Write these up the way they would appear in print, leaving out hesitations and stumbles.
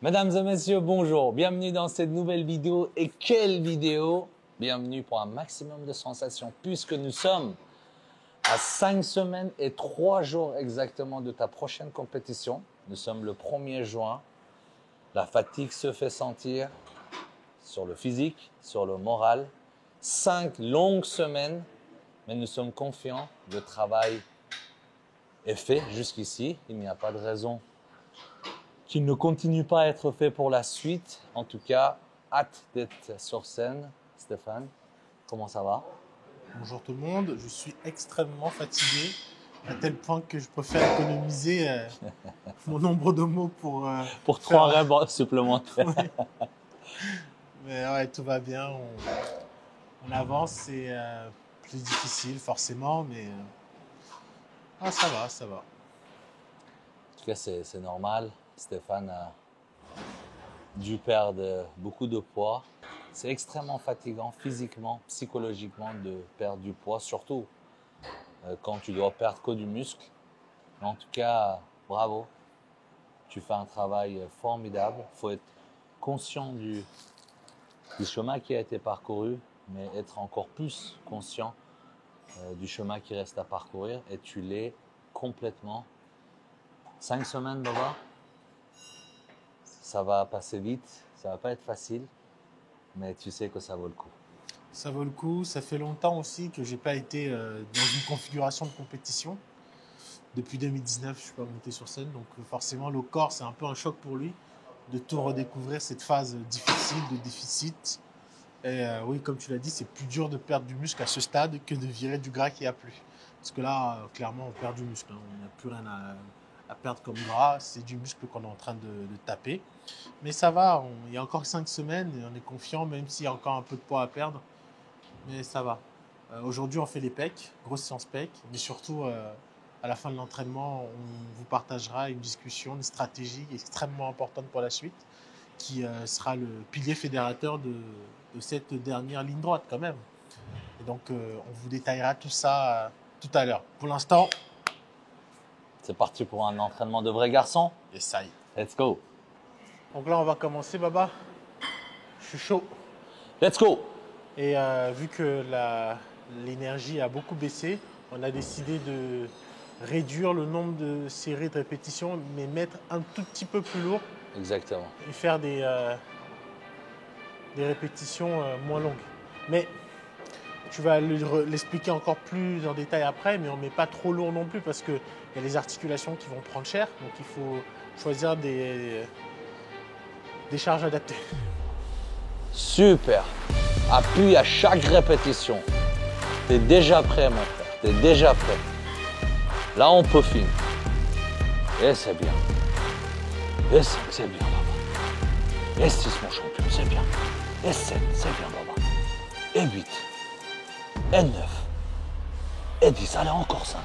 Mesdames et messieurs, bonjour. Bienvenue dans cette nouvelle vidéo. Et quelle vidéo! Bienvenue pour un maximum de sensations puisque nous sommes à 5 semaines et 3 jours exactement de ta prochaine compétition. Nous sommes le 1er juin. La fatigue se fait sentir sur le physique, sur le moral. 5 longues semaines, mais nous sommes confiants. Le travail est fait jusqu'ici. Il n'y a pas de raison qu'il ne continue pas à être fait pour la suite. En tout cas, hâte d'être sur scène. Stéphane, comment ça va? Bonjour tout le monde, je suis extrêmement fatigué à tel point que je préfère économiser mon nombre de mots Pour faire... 3 rêves supplémentaires. Ouais. Mais ouais, tout va bien, on avance, c'est plus difficile forcément, mais ça va, ça va. En tout cas, c'est normal. Stéphane a dû perdre beaucoup de poids. C'est extrêmement fatigant physiquement, psychologiquement de perdre du poids, surtout quand tu dois perdre que du muscle. Mais en tout cas, bravo. Tu fais un travail formidable. Il faut être conscient du chemin qui a été parcouru, mais être encore plus conscient du chemin qui reste à parcourir. Et tu l'es complètement. 5 semaines, Baba, ça va passer vite, ça va pas être facile, mais tu sais que ça vaut le coup. Ça vaut le coup, ça fait longtemps aussi que j'ai pas été dans une configuration de compétition. Depuis 2019, je suis pas monté sur scène, donc forcément le corps c'est un peu un choc pour lui de tout redécouvrir cette phase difficile de déficit. Et oui, comme tu l'as dit, c'est plus dur de perdre du muscle à ce stade que de virer du gras qui a plus. Parce que là, clairement, on perd du muscle. On n'a plus rien à perdre comme gras. C'est du muscle qu'on est en train de taper. Mais ça va, il y a encore 5 semaines et on est confiant, même s'il y a encore un peu de poids à perdre. Mais ça va. Aujourd'hui, on fait les pecs, grosse séance pecs. Mais surtout, à la fin de l'entraînement, on vous partagera une discussion, une stratégie extrêmement importante pour la suite, qui sera le pilier fédérateur de cette dernière ligne droite quand même. Et donc, on vous détaillera tout ça tout à l'heure. Pour l'instant, C'est parti pour un entraînement de vrai garçon. et ça y est. Let's go. Donc là, on va commencer, Baba. Je suis chaud. Let's go. Et vu que l'énergie a beaucoup baissé, on a décidé de réduire le nombre de séries de répétitions, mais mettre un tout petit peu plus lourd Exactement. et faire des répétitions moins longues. Mais tu vas l'expliquer encore plus en détail après, mais on ne met pas trop lourd non plus parce qu'il y a les articulations qui vont prendre cher, donc il faut choisir des charges adaptées. Super. Appuie à chaque répétition. T'es déjà prêt, mon frère. T'es déjà prêt. Là, on peaufine. Et c'est bien. Et 5, c'est bien, Baba. Et 6, mon champion, c'est bien. Et 7, c'est bien, Baba. Et 8. Et 9. Et 10. Allez, encore 5.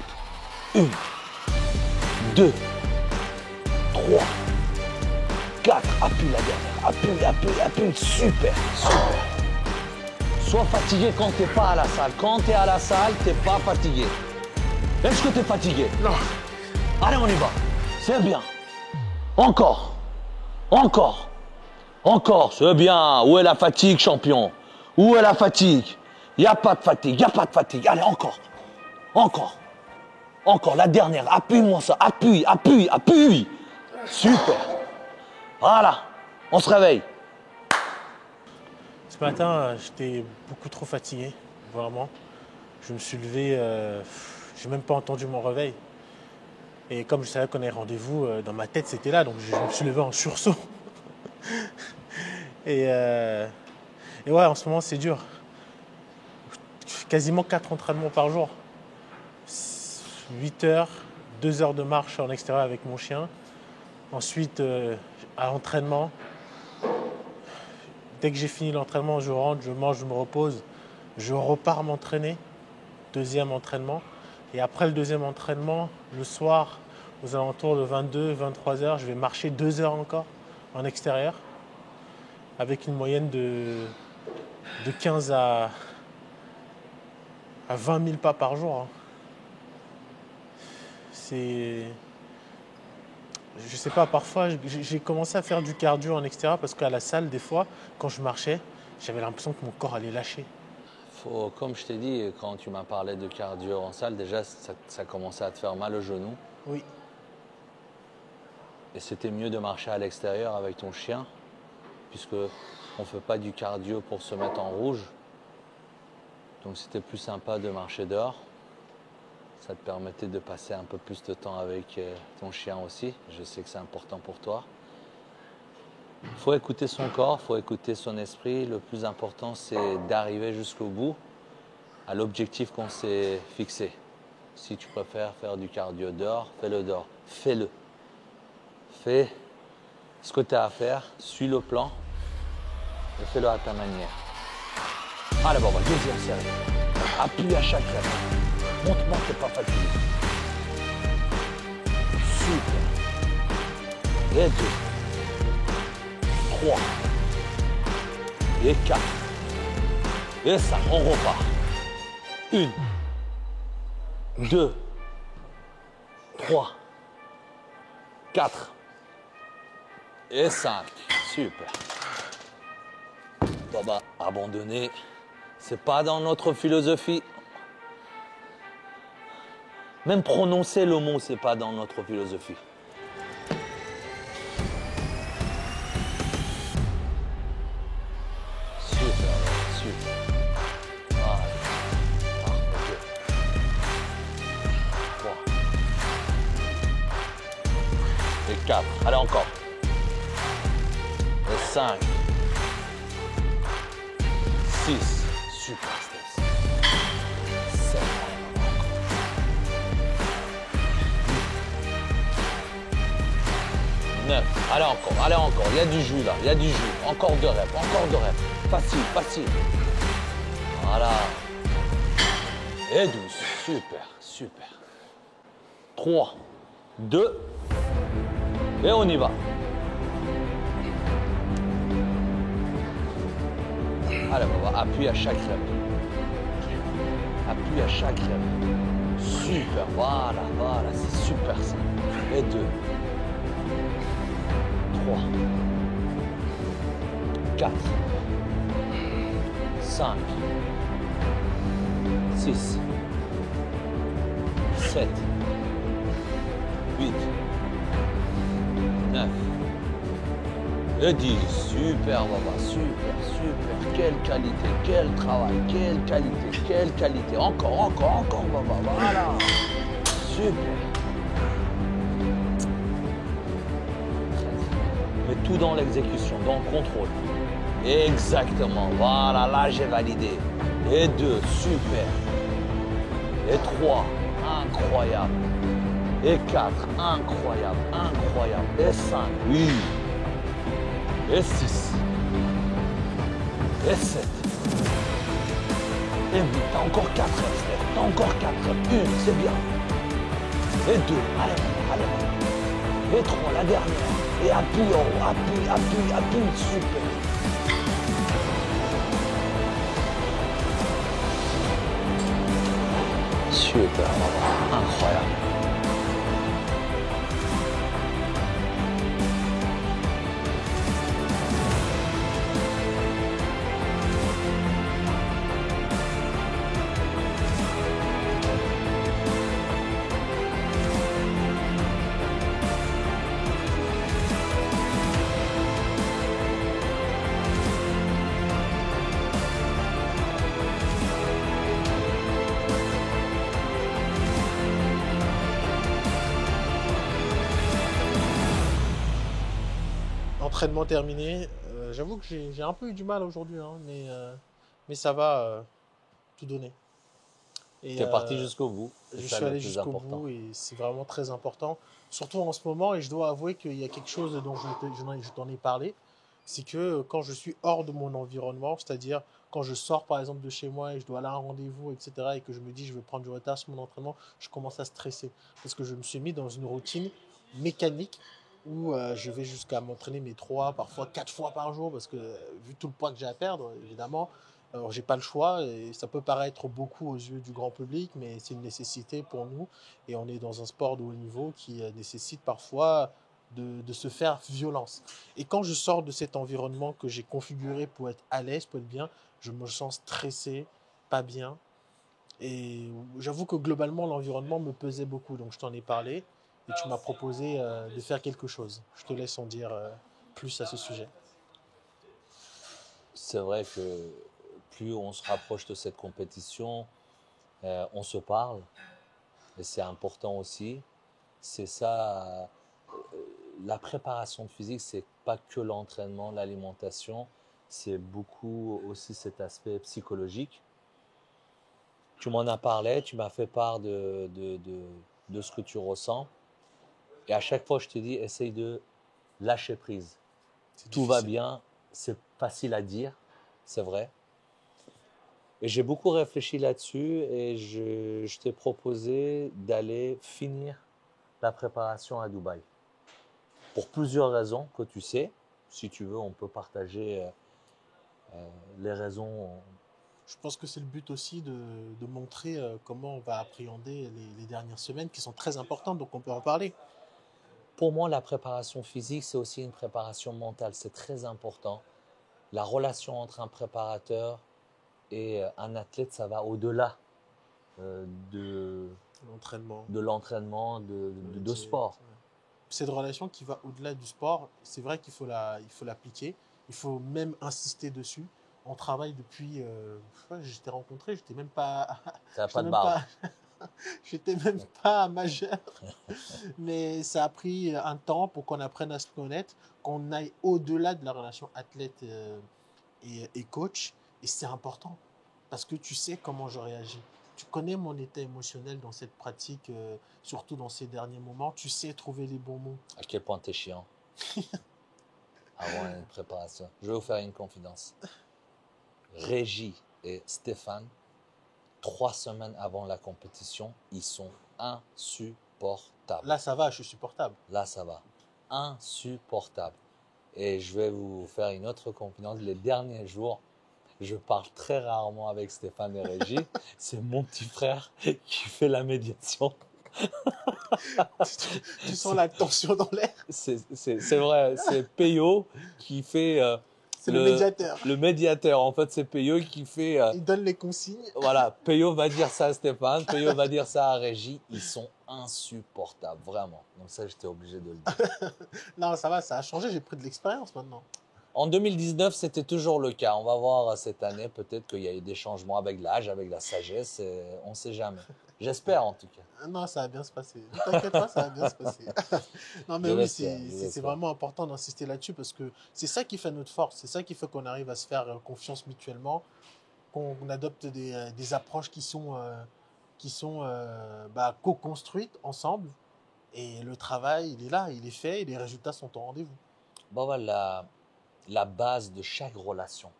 1, 2, 3, 4. Appuie la dernière. Appuie. Super. Sois fatigué quand t'es pas à la salle. Quand t'es à la salle, t'es pas fatigué. Est-ce que t'es fatigué? Non. Allez, on y va. C'est bien. Encore. C'est bien. Où est la fatigue, champion? Où est la fatigue? Il n'y a pas de fatigue. Allez, encore. La dernière. Appuie-moi ça. Appuie. Super. Voilà. On se réveille. Ce matin, j'étais beaucoup trop fatigué, vraiment. Je me suis levé, j'ai même pas entendu mon réveil. Et comme je savais qu'on avait rendez-vous, dans ma tête c'était là, donc je me suis levé en sursaut. et ouais, en ce moment c'est dur. Quasiment 4 entraînements par jour. 8 heures, 2 heures de marche en extérieur avec mon chien. Ensuite, à l'entraînement. Dès que j'ai fini l'entraînement, je rentre, je mange, je me repose. Je repars m'entraîner. Deuxième entraînement. Et après le deuxième entraînement, le soir, aux alentours de 22, 23 heures, je vais marcher 2 heures encore en extérieur, avec une moyenne de 15 à 20 000 pas par jour. C'est je sais pas, parfois, j'ai commencé à faire du cardio en extérieur parce qu'à la salle, des fois, quand je marchais, j'avais l'impression que mon corps allait lâcher. Comme je t'ai dit, quand tu m'as parlé de cardio en salle, déjà, ça commençait à te faire mal au genou. Oui, Et c'était mieux de marcher à l'extérieur avec ton chien, puisque on ne fait pas du cardio pour se mettre en rouge. Donc c'était plus sympa de marcher dehors. Ça te permettait de passer un peu plus de temps avec ton chien aussi. Je sais que c'est important pour toi. Il faut écouter son corps, il faut écouter son esprit. Le plus important, c'est d'arriver jusqu'au bout, à l'objectif qu'on s'est fixé. Si tu préfères faire du cardio dehors, fais-le dehors. Fais-le. Fais ce que tu as à faire, suis le plan et fais-le à ta manière. Allez, bon, deuxième série. Appuie à chaque rep. Montre-moi que tu n'es pas fatigué. Super. Et 2. 3. Et 4. Et 5. On repart. 1. 2. 3. 4. Et 5. Super. Baba, abandonner, c'est pas dans notre philosophie. Même prononcer le mot, c'est pas dans notre philosophie. Super, super. Ah, parfait. 3. Et 4. Allez, encore. Et 5. 6. Super, Steph. 7. 9. Allez encore, il y a du jus là, il y a du jus. Encore 2 reps, encore 2 reps. Facile, facile. Voilà. Et 12. Super, super. 3, 2. Et on y va. Allez, on va appuyer à chaque rep. Appuie à chaque rep. Super, voilà, voilà, c'est super ça. Et 2. 3, 4, 5, 6, 7, 8, 9 et 10. Super, Baba, super, super. Quelle qualité, quel travail, quelle qualité, quelle qualité. Encore, Baba, voilà. Super. Mais tout dans l'exécution, dans le contrôle. Exactement, voilà, là j'ai validé. Et 2, super. Et 3, incroyable. Et 4, incroyable, incroyable. Et 5, oui. Et 6. Et 7. Et 8, t'as encore 4 reps, t'as encore 4 reps. 1, c'est bien. Et 2, allez. Et 3, la dernière. Et appuie en haut, appuie, super. Super, incroyable. entraînement terminé. J'avoue que j'ai un peu eu du mal aujourd'hui, hein, mais ça va, tout donner. Et T'es parti jusqu'au bout, c'est je ça suis le allé plus jusqu'au important. bout et c'est vraiment très important. Surtout en ce moment, et je dois avouer qu'il y a quelque chose dont je t'en ai parlé, c'est que quand je suis hors de mon environnement, c'est-à-dire quand je sors par exemple de chez moi et je dois aller à un rendez-vous, etc., et que je me dis je vais prendre du retard sur mon entraînement, je commence à stresser parce que je me suis mis dans une routine mécanique où je vais jusqu'à m'entraîner mes 3, parfois 4 fois par jour parce que vu tout le poids que j'ai à perdre, évidemment, alors j'ai pas le choix et ça peut paraître beaucoup aux yeux du grand public, mais c'est une nécessité pour nous et on est dans un sport de haut niveau qui nécessite parfois de se faire violence. Et quand je sors de cet environnement que j'ai configuré pour être à l'aise, pour être bien, je me sens stressé, pas bien. Et j'avoue que globalement, l'environnement me pesait beaucoup. Donc je t'en ai parlé et tu m'as proposé de faire quelque chose. Je te laisse en dire plus à ce sujet. C'est vrai que plus on se rapproche de cette compétition, on se parle, et c'est important aussi. C'est ça, la préparation physique, c'est pas que l'entraînement, l'alimentation, c'est beaucoup aussi cet aspect psychologique. Tu m'en as parlé, tu m'as fait part de ce que tu ressens. Et à chaque fois, je te dis, essaye de lâcher prise. C'est Tout va difficile. bien, c'est facile à dire, c'est vrai. Et j'ai beaucoup réfléchi là-dessus et je t'ai proposé d'aller finir la préparation à Dubaï. Pour plusieurs raisons que tu sais. Si tu veux, on peut partager les raisons. Je pense que c'est le but aussi de montrer comment on va appréhender les dernières semaines qui sont très importantes, donc on peut en parler. Pour moi, la préparation physique, c'est aussi une préparation mentale. C'est très important. La relation entre un préparateur et un athlète, ça va au-delà euh, de, L'entraînement, de l'entraînement, le de métier. sport. Ouais. Cette relation qui va au-delà du sport, c'est vrai qu'il faut il faut l'appliquer. Il faut même insister dessus. On travaille depuis. Je t'ai rencontré, j'étais même pas, Ça n'a j'étais pas de même barbe. pas, j'étais même pas majeur. Mais ça a pris un temps pour qu'on apprenne à se connaître, qu'on aille au-delà de la relation athlète et coach. Et c'est important parce que tu sais comment je réagis. Tu connais mon état émotionnel dans cette pratique, surtout dans ces derniers moments. Tu sais trouver les bons mots. À quel point t'es chiant avant une préparation. Je vais vous faire une confidence. Régie et Stéphane, 3 semaines avant la compétition, ils sont insupportables. Là, ça va, je suis supportable. Là, ça va. Insupportable. Et je vais vous faire une autre confidence. Les derniers jours, je parle très rarement avec Stéphane et Régie. C'est mon petit frère qui fait la médiation. Tu sens la tension dans l'air. C'est vrai, c'est Peyo qui fait C'est le médiateur. le médiateur. En fait, c'est Peyo qui fait Il donne les consignes. voilà, Peyo va dire ça à Stéphane, Peyo va dire ça à Régie. Ils sont insupportables, vraiment. Donc ça, j'étais obligé de le dire. Non, ça va, ça a changé. J'ai pris de l'expérience maintenant. En 2019, c'était toujours le cas. On va voir cette année, peut-être qu'il y a eu des changements avec l'âge, avec la sagesse. On ne sait jamais. J'espère en tout cas. Non, ça va bien se passer. Ne t'inquiète pas, ça va bien se passer. Non, mais Je oui, l'espère, je c'est l'espère. vraiment important d'insister là-dessus parce que c'est ça qui fait notre force. C'est ça qui fait qu'on arrive à se faire confiance mutuellement, qu'on adopte des approches qui sont co-construites ensemble. Et le travail, il est là, il est fait et les résultats sont au rendez-vous. Bon, voilà la base de chaque relation.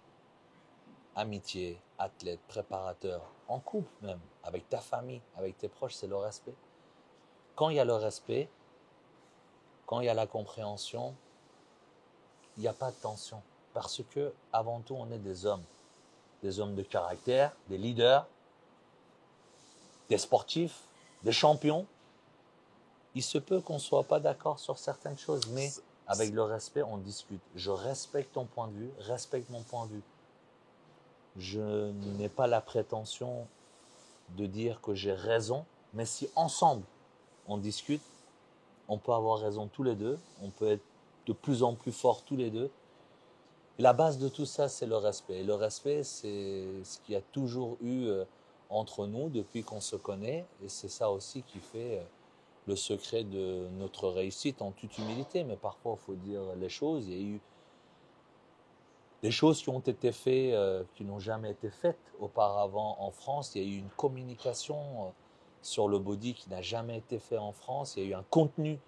Amitié, athlète, préparateur, en couple même, avec ta famille, avec tes proches, c'est le respect. Quand il y a le respect, quand il y a la compréhension, il n'y a pas de tension. Parce que, avant tout, on est des hommes de caractère, des leaders, des sportifs, des champions. Il se peut qu'on ne soit pas d'accord sur certaines choses, mais avec le respect, on discute. Je respecte ton point de vue, respecte mon point de vue. Je n'ai pas la prétention de dire que j'ai raison, mais si ensemble on discute, on peut avoir raison tous les deux, on peut être de plus en plus forts tous les deux. Et la base de tout ça, c'est le respect. Et le respect, c'est ce qu'il y a toujours eu entre nous depuis qu'on se connaît, et c'est ça aussi qui fait le secret de notre réussite en toute humilité. Mais parfois, il faut dire les choses. Il y a eu des choses qui ont été faites, qui n'ont jamais été faites auparavant en France. Il y a eu une communication sur le body qui n'a jamais été fait en France. Il y a eu un contenu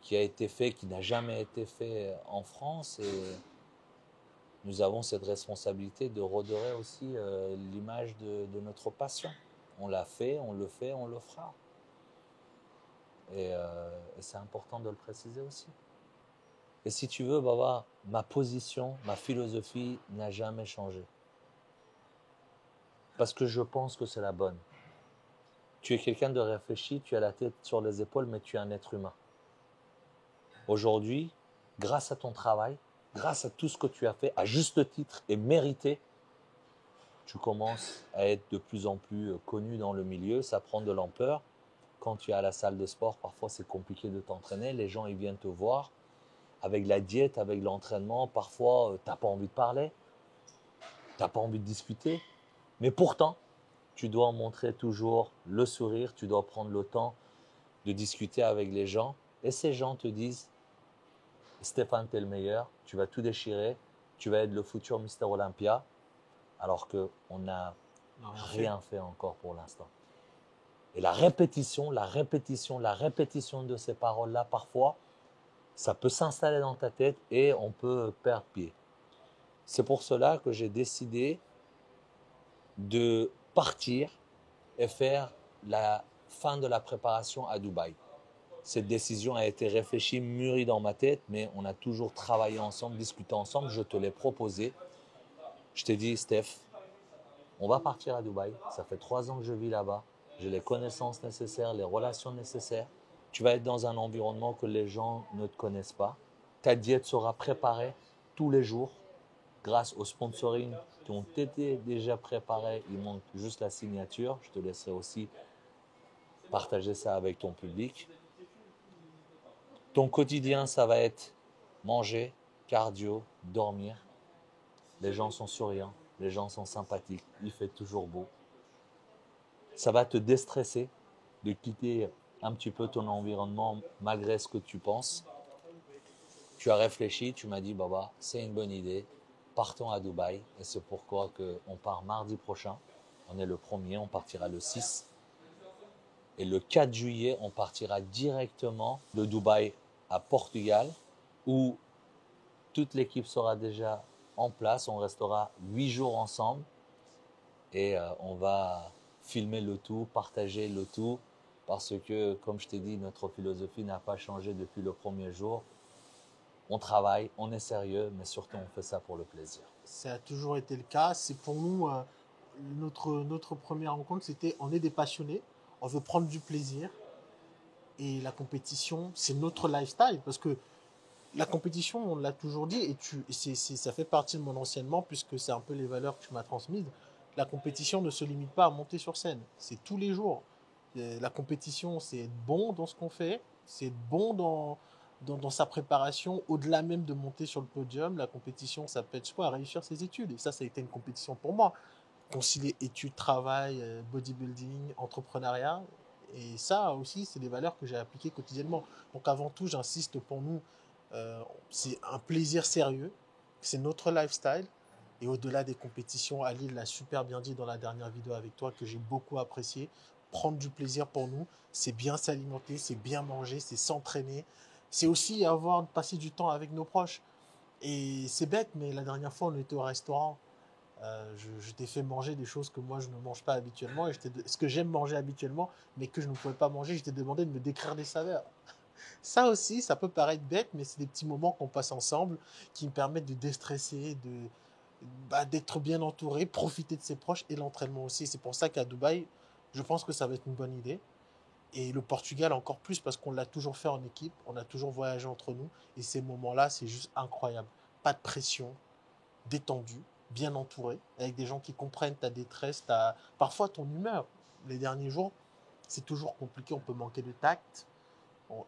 qui a été fait, qui n'a jamais été fait en France. Et nous avons cette responsabilité de redorer aussi l'image de notre passion. On l'a fait, on le fait, on le fera. Et c'est important de le préciser aussi. Et si tu veux, Baba, ma position, ma philosophie n'a jamais changé. Parce que je pense que c'est la bonne. Tu es quelqu'un de réfléchi, tu as la tête sur les épaules, mais tu es un être humain. Aujourd'hui, grâce à ton travail, grâce à tout ce que tu as fait, à juste titre et mérité, tu commences à être de plus en plus connu dans le milieu, ça prend de l'ampleur. Quand tu es à la salle de sport, parfois c'est compliqué de t'entraîner, les gens ils viennent te voir. Avec la diète, avec l'entraînement, parfois tu n'as pas envie de parler, tu n'as pas envie de discuter. Mais pourtant, tu dois montrer toujours le sourire, tu dois prendre le temps de discuter avec les gens. Et ces gens te disent, Stéphane, tu es le meilleur, tu vas tout déchirer, tu vas être le futur Mister Olympia, alors qu'on n'a rien fait encore pour l'instant. Et la répétition de ces paroles-là, parfois, ça peut s'installer dans ta tête et on peut perdre pied. C'est pour cela que j'ai décidé de partir et faire la fin de la préparation à Dubaï. Cette décision a été réfléchie, mûrie dans ma tête, mais on a toujours travaillé ensemble, discuté ensemble. Je te l'ai proposé. Je t'ai dit, Steph, on va partir à Dubaï. Ça fait 3 ans que je vis là-bas. J'ai les connaissances nécessaires, les relations nécessaires. Tu vas être dans un environnement que les gens ne te connaissent pas. Ta diète sera préparée tous les jours grâce au sponsoring qui ont été déjà préparés. Il manque juste la signature. Je te laisserai aussi partager ça avec ton public. Ton quotidien, ça va être manger, cardio, dormir. Les gens sont souriants, les gens sont sympathiques, il fait toujours beau. Ça va te déstresser de quitter un petit peu ton environnement malgré ce que tu penses. Tu as réfléchi, tu m'as dit, Baba, c'est une bonne idée, partons à Dubaï. Et c'est pourquoi on part mardi prochain. On est le 1er, on partira le 6. Et le 4 juillet, on partira directement de Dubaï à Portugal, où toute l'équipe sera déjà en place. On restera 8 jours ensemble et on va filmer le tout, partager le tout, parce que, comme je t'ai dit, notre philosophie n'a pas changé depuis le premier jour. On travaille, on est sérieux, mais surtout on fait ça pour le plaisir. Ça a toujours été le cas. C'est pour nous, notre première rencontre, c'était on est des passionnés, on veut prendre du plaisir. Et la compétition, c'est notre lifestyle. Parce que la compétition, on l'a toujours dit, ça fait partie de mon anciennement, puisque c'est un peu les valeurs que tu m'as transmises. La compétition ne se limite pas à monter sur scène, c'est tous les jours. La compétition, c'est être bon dans ce qu'on fait, c'est être bon dans sa préparation, au-delà même de monter sur le podium. La compétition, ça peut être soit réussir ses études, et ça a été une compétition pour moi. Concilier études, travail, bodybuilding, entrepreneuriat. Et ça aussi, c'est des valeurs que j'ai appliquées quotidiennement. Donc avant tout, j'insiste pour nous, c'est un plaisir sérieux, c'est notre lifestyle. Et au-delà des compétitions, Ali l'a super bien dit dans la dernière vidéo avec toi, que j'ai beaucoup apprécié. Prendre du plaisir pour nous, c'est bien s'alimenter, c'est bien manger, c'est s'entraîner. C'est aussi passer du temps avec nos proches. Et c'est bête, mais la dernière fois, on était au restaurant. Je t'ai fait manger des choses que moi je ne mange pas habituellement, et ce que j'aime manger habituellement, mais que je ne pouvais pas manger. Je t'ai demandé de me décrire des saveurs. Ça aussi, ça peut paraître bête, mais c'est des petits moments qu'on passe ensemble qui me permettent de déstresser, d'être bien entouré, profiter de ses proches, et l'entraînement aussi. C'est pour ça qu'à Dubaï, je pense que ça va être une bonne idée. Et le Portugal encore plus, parce qu'on l'a toujours fait en équipe, on a toujours voyagé entre nous, et ces moments-là, c'est juste incroyable. Pas de pression, détendu, bien entouré, avec des gens qui comprennent ta détresse, parfois ton humeur. Les derniers jours, c'est toujours compliqué, on peut manquer de tact,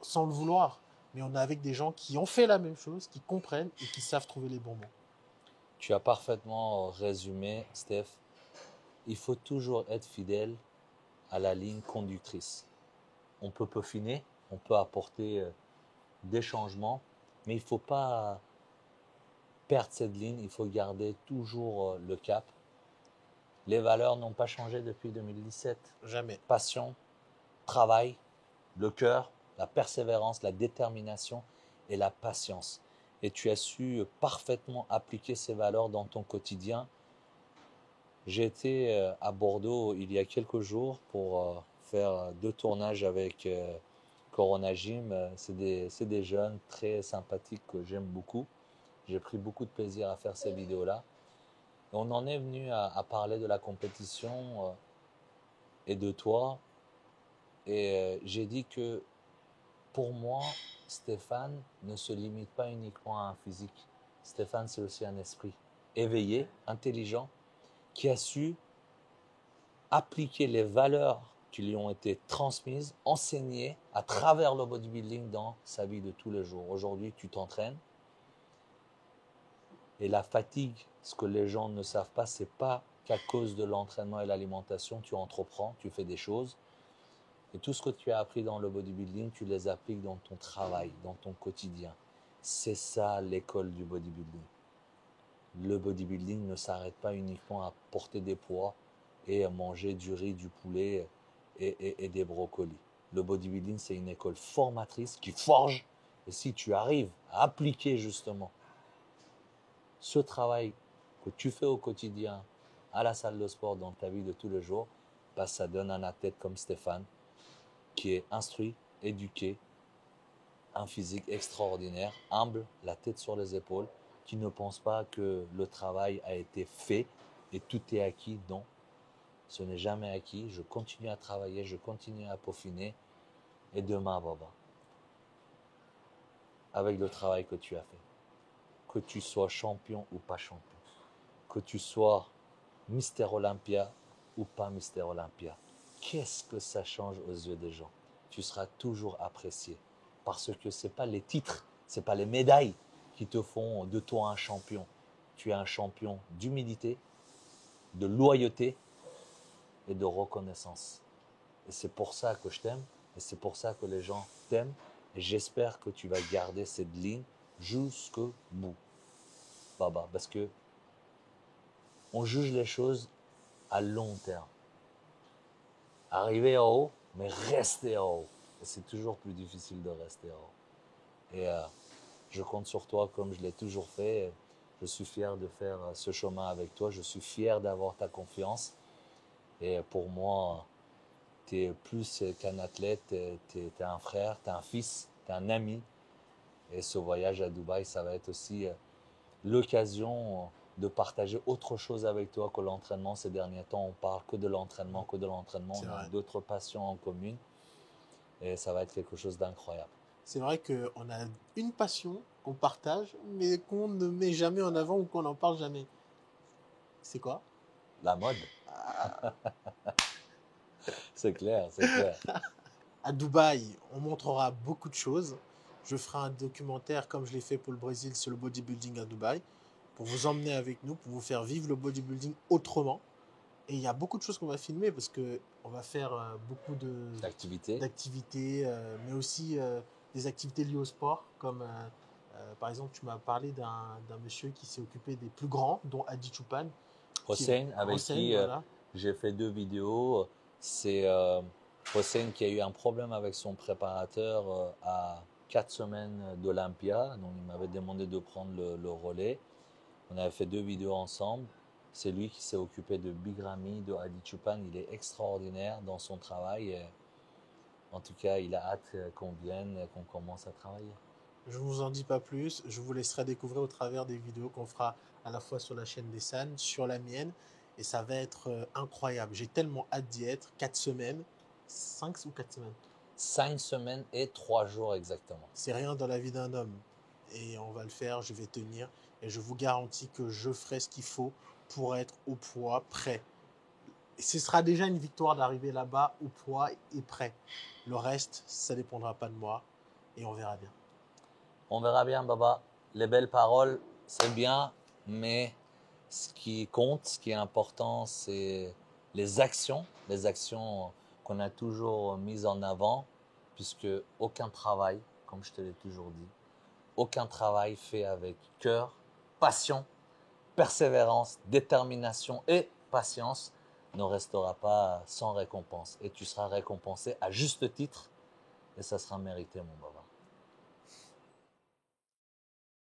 sans le vouloir. Mais on est avec des gens qui ont fait la même chose, qui comprennent et qui savent trouver les bons mots. Tu as parfaitement résumé, Steph. Il faut toujours être fidèle à la ligne conductrice. On peut peaufiner, on peut apporter des changements, mais il ne faut pas perdre cette ligne, il faut garder toujours le cap. Les valeurs n'ont pas changé depuis 2017. Jamais. Passion, travail, le cœur, la persévérance, la détermination et la patience. Et tu as su parfaitement appliquer ces valeurs dans ton quotidien. J'ai été à Bordeaux il y a quelques jours pour faire 2 tournages avec Corona Gym. C'est des jeunes très sympathiques que j'aime beaucoup. J'ai pris beaucoup de plaisir à faire ces vidéos-là. Et on en est venu à parler de la compétition et de toi. Et j'ai dit que pour moi, Stéphane ne se limite pas uniquement à un physique. Stéphane, c'est aussi un esprit éveillé, intelligent, qui a su appliquer les valeurs qui lui ont été transmises, enseignées à travers le bodybuilding dans sa vie de tous les jours. Aujourd'hui, tu t'entraînes et la fatigue, ce que les gens ne savent pas, c'est pas qu'à cause de l'entraînement et l'alimentation, tu entreprends, tu fais des choses. Et tout ce que tu as appris dans le bodybuilding, tu les appliques dans ton travail, dans ton quotidien. C'est ça l'école du bodybuilding. Le bodybuilding ne s'arrête pas uniquement à porter des poids et à manger du riz, du poulet et des brocolis. Le bodybuilding, c'est une école formatrice qui forge. Et si tu arrives à appliquer justement ce travail que tu fais au quotidien à la salle de sport dans ta vie de tous les jours, bah, ça donne un athlète comme Stéphane qui est instruit, éduqué, un physique extraordinaire, humble, la tête sur les épaules, qui ne pense pas que le travail a été fait et tout est acquis. Non, ce n'est jamais acquis. Je continue à travailler, je continue à peaufiner. Et demain, Baba, avec le travail que tu as fait, que tu sois champion ou pas champion, que tu sois Mister Olympia ou pas Mister Olympia, qu'est-ce que ça change aux yeux des gens? Tu seras toujours apprécié parce que ce n'est pas les titres, ce n'est pas les médailles qui te font de toi un champion. Tu es un champion d'humilité, de loyauté et de reconnaissance. Et c'est pour ça que je t'aime et c'est pour ça que les gens t'aiment et j'espère que tu vas garder cette ligne jusqu'au bout, Baba, parce que on juge les choses à long terme. Arriver en haut, mais rester en haut. Et c'est toujours plus difficile de rester en haut. Et je compte sur toi comme je l'ai toujours fait. Je suis fier de faire ce chemin avec toi. Je suis fier d'avoir ta confiance. Et pour moi, tu es plus qu'un athlète. Tu es un frère, tu es un fils, tu es un ami. Et ce voyage à Dubaï, ça va être aussi l'occasion de partager autre chose avec toi que l'entraînement. Ces derniers temps, on parle que de l'entraînement, que de l'entraînement. On a d'autres passions en commune et ça va être quelque chose d'incroyable. C'est vrai qu'on a une passion qu'on partage, mais qu'on ne met jamais en avant ou qu'on n'en parle jamais. C'est quoi? La mode. C'est clair, c'est clair. À Dubaï, on montrera beaucoup de choses. Je ferai un documentaire comme je l'ai fait pour le Brésil sur le bodybuilding à Dubaï, pour vous emmener avec nous, pour vous faire vivre le bodybuilding autrement. Et il y a beaucoup de choses qu'on va filmer parce qu'on va faire beaucoup d'activités, mais aussi des activités liées au sport, comme par exemple, tu m'as parlé d'un monsieur qui s'est occupé des plus grands, dont Adi Chupan. Hossein, avec qui voilà. j'ai fait 2 vidéos. C'est Hossein qui a eu un problème avec son préparateur à 4 semaines d'Olympia. Donc il m'avait demandé de prendre le relais. On avait fait 2 vidéos ensemble. C'est lui qui s'est occupé de Big Ramy, de Adi Chupan. Il est extraordinaire dans son travail. Et en tout cas, il a hâte qu'on vienne, qu'on commence à travailler. Je ne vous en dis pas plus. Je vous laisserai découvrir au travers des vidéos qu'on fera à la fois sur la chaîne des San, sur la mienne. Et ça va être incroyable. J'ai tellement hâte d'y être. 4 semaines. 5 ou 4 semaines? 5 semaines et 3 jours exactement. C'est rien dans la vie d'un homme. Et on va le faire, je vais tenir. Et je vous garantis que je ferai ce qu'il faut pour être au poids prêt. Et ce sera déjà une victoire d'arriver là-bas au poids et prêt. Le reste, ça ne dépendra pas de moi. Et on verra bien. On verra bien, Baba. Les belles paroles, c'est bien, mais ce qui compte, ce qui est important, c'est les actions qu'on a toujours mises en avant, puisque aucun travail, comme je te l'ai toujours dit, aucun travail fait avec cœur, passion, persévérance, détermination et patience ne restera pas sans récompense. Et tu seras récompensé à juste titre, et ça sera mérité, mon Baba.